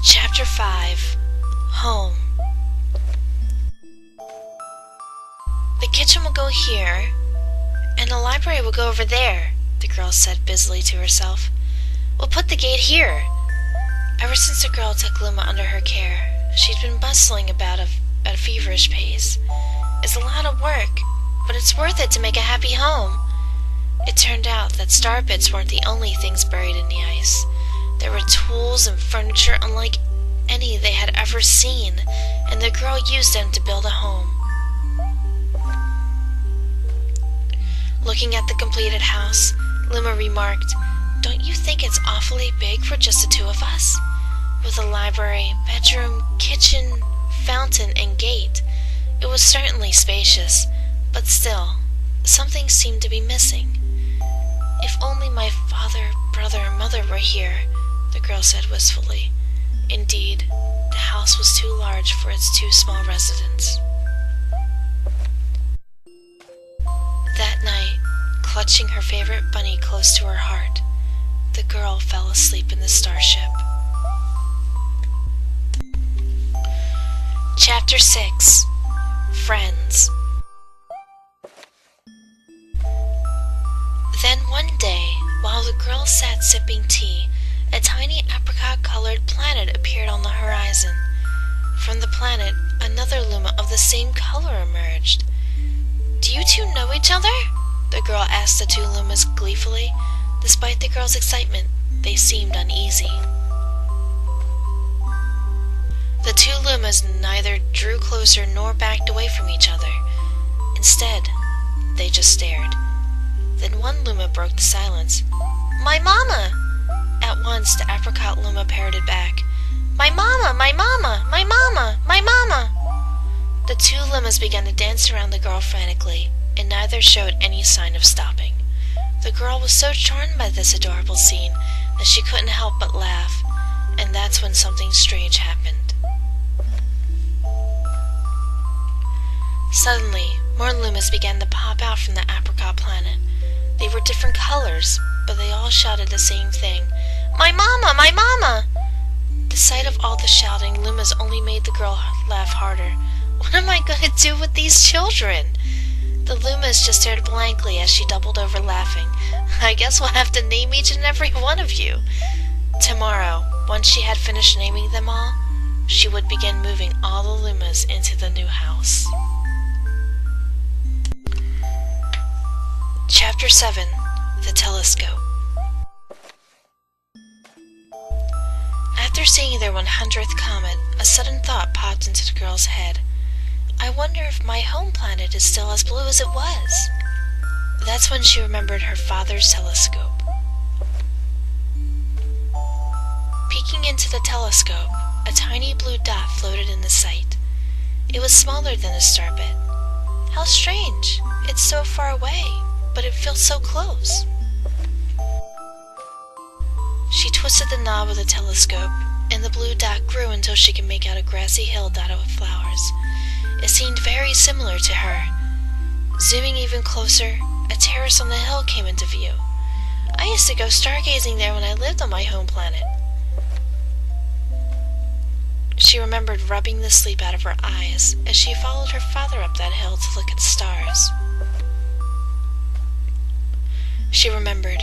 Chapter 5. Home. The kitchen will go here, and the library will go over there, the girl said busily to herself. We'll put the gate here. Ever since the girl took Luma under her care, she'd been bustling about at a feverish pace. It's a lot of work, but it's worth it to make a happy home. It turned out that star pits weren't the only things buried in the ice. There were tools and furniture unlike any they had ever seen, and the girl used them to build a home. Looking at the completed house, Luma remarked, "Don't you think it's awfully big for just the two of us?" With a library, bedroom, kitchen, fountain, and gate, it was certainly spacious, but still, something seemed to be missing. "If only my father, brother, and mother were here," the girl said wistfully. Indeed, the house was too large for its two small residents. That night, clutching her favorite bunny close to her heart, the girl fell asleep in the starship. Chapter 6. Friends. Then one day, while the girl sat sipping tea, a tiny apricot-colored planet appeared on the horizon. From the planet, another Luma of the same color emerged. "Do you two know each other?" the girl asked the two Lumas gleefully. Despite the girl's excitement, they seemed uneasy. The two Lumas neither drew closer nor backed away from each other. Instead, they just stared. Then one Luma broke the silence. "My mama!" At once, the apricot Luma parroted back, "My mama! My mama! My mama! My mama!" The two Lumas began to dance around the girl frantically, and neither showed any sign of stopping. The girl was so charmed by this adorable scene that she couldn't help but laugh, and that's when something strange happened. Suddenly, more Lumas began to pop out from the apricot planet. They were different colors, but they all shouted the same thing, "My mama! My mama!" The sight of all the shouting Lumas only made the girl laugh harder. What am I going to do with these children? The Lumas just stared blankly as she doubled over laughing. "I guess we'll have to name each and every one of you." Tomorrow, once she had finished naming them all, she would begin moving all the Lumas into the new house. Chapter 7. The Telescope. After seeing their 100th comet, a sudden thought popped into the girl's head. "I wonder if my home planet is still as blue as it was." That's when she remembered her father's telescope. Peeking into the telescope, a tiny blue dot floated into sight. It was smaller than a starbit. "How strange! It's so far away, but it feels so close." She twisted the knob of the telescope, and the blue dot grew until she could make out a grassy hill dotted with flowers. It seemed very similar to her. Zooming even closer, a terrace on the hill came into view. "I used to go stargazing there when I lived on my home planet." She remembered rubbing the sleep out of her eyes as she followed her father up that hill to look at the stars. She remembered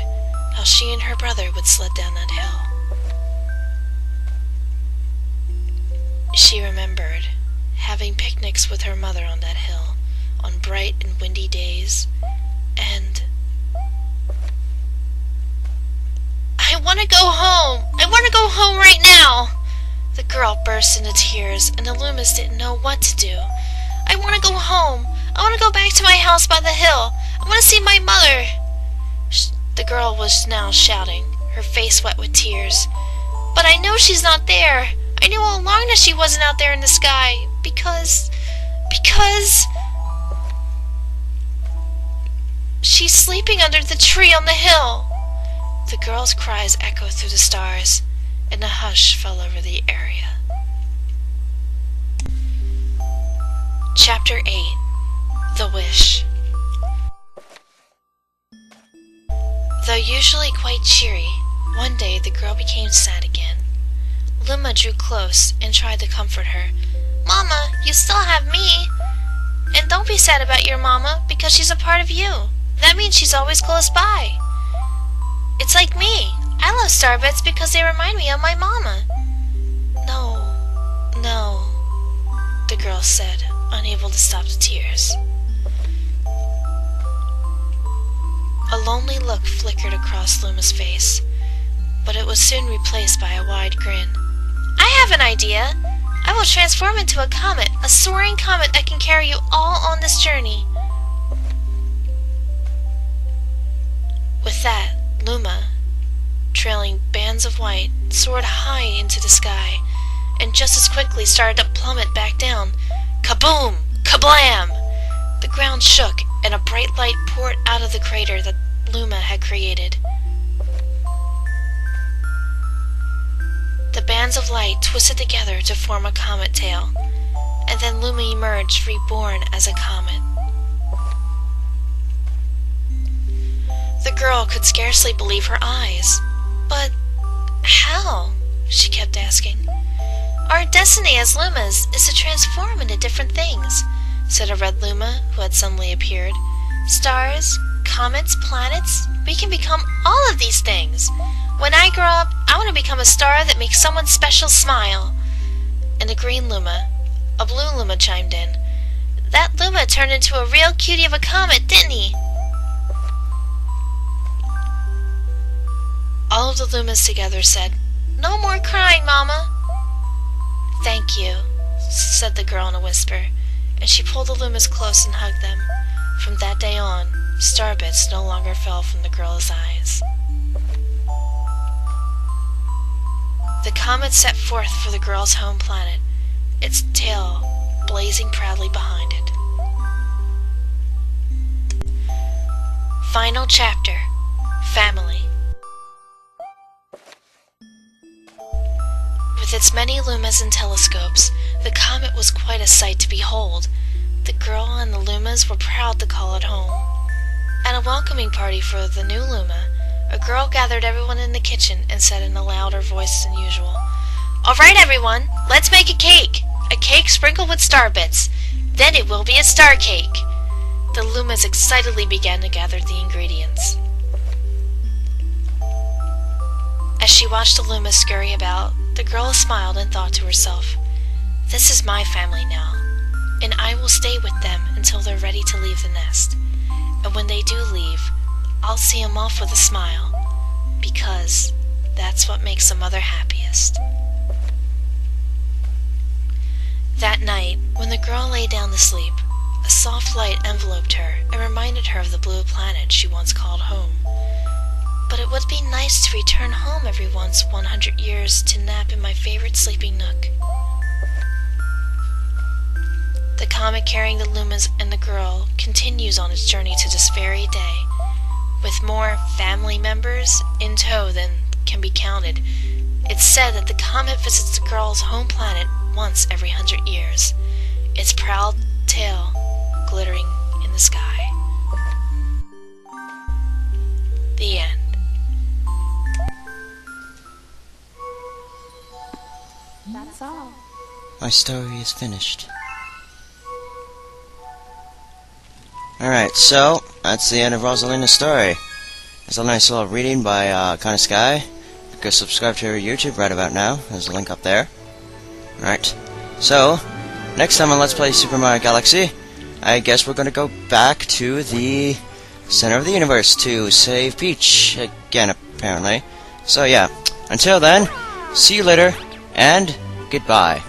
how she and her brother would sled down that hill. She remembered having picnics with her mother on that hill on bright and windy days, and "I want to go home! I want to go home right now!" The girl burst into tears, and the Lumas didn't know what to do. "I want to go home! I want to go back to my house by the hill! I want to see my mother!" The girl was now shouting, her face wet with tears. "But I know she's not there! I knew all along that she wasn't out there in the sky, because she's sleeping under the tree on the hill." The girl's cries echoed through the stars, and a hush fell over the area. Chapter 8. The Wish. Though usually quite cheery, one day the girl became sad again. Luma drew close and tried to comfort her. Mama, you still have me. And don't be sad about your mama, because she's a part of you. That means she's always close by. It's like me. I love Starbits because they remind me of my mama. No, the girl said, unable to stop the tears. A lonely look flickered across Luma's face, but it was soon replaced by a wide grin. I have an idea! I will transform into a comet, a soaring comet that can carry you all on this journey. With that, Luma, trailing bands of white, soared high into the sky, and just as quickly started to plummet back down. Kaboom! Kablam! The ground shook, and a bright light poured out of the crater that Luma had created. The bands of light twisted together to form a comet tail, and then Luma emerged reborn as a comet. The girl could scarcely believe her eyes. But how? She kept asking. Our destiny as Lumas is to transform into different things, said a red Luma who had suddenly appeared. Stars, comets, planets, we can become all of these things. When I grow up, I want to become a star that makes someone special smile. And a green Luma, a blue Luma chimed in. That Luma turned into a real cutie of a comet, didn't he? All of the Lumas together said, No more crying, Mama. Thank you, said the girl in a whisper, and she pulled the Lumas close and hugged them. From that day on, starbits no longer fell from the girl's eyes. The comet set forth for the girl's home planet, its tail blazing proudly behind it. Final chapter. Family. With its many Lumas and telescopes, the comet was quite a sight to behold. The girl and the Lumas were proud to call it home. At a welcoming party for the new Luma, a girl gathered everyone in the kitchen and said in a louder voice than usual, All right, everyone, let's make a cake sprinkled with star bits. Then it will be a star cake. The Lumas excitedly began to gather the ingredients. As she watched the Lumas scurry about, the girl smiled and thought to herself, This is my family now, and I will stay with them until they're ready to leave the nest. And when they do leave, I'll see them off with a smile, because that's what makes a mother happiest. That night, when the girl lay down to sleep, a soft light enveloped her and reminded her of the blue planet she once called home. But it would be nice to return home every once 100 years to nap in my favorite sleeping nook. The comet carrying the Lumas and the girl continues on its journey to this very day, with more family members in tow than can be counted. It's said that the comet visits the girl's home planet once every 100 years, its proud tail glittering in the sky. The end. That's all. My story is finished. Alright, so that's the end of Rosalina's story. It's a nice little reading by Kind of Sky. Go subscribe to her YouTube right about now. There's a link up there. Alright, so next time on Let's Play Super Mario Galaxy, I guess we're gonna go back to the center of the universe to save Peach again, apparently. So yeah, until then, see you later, and goodbye.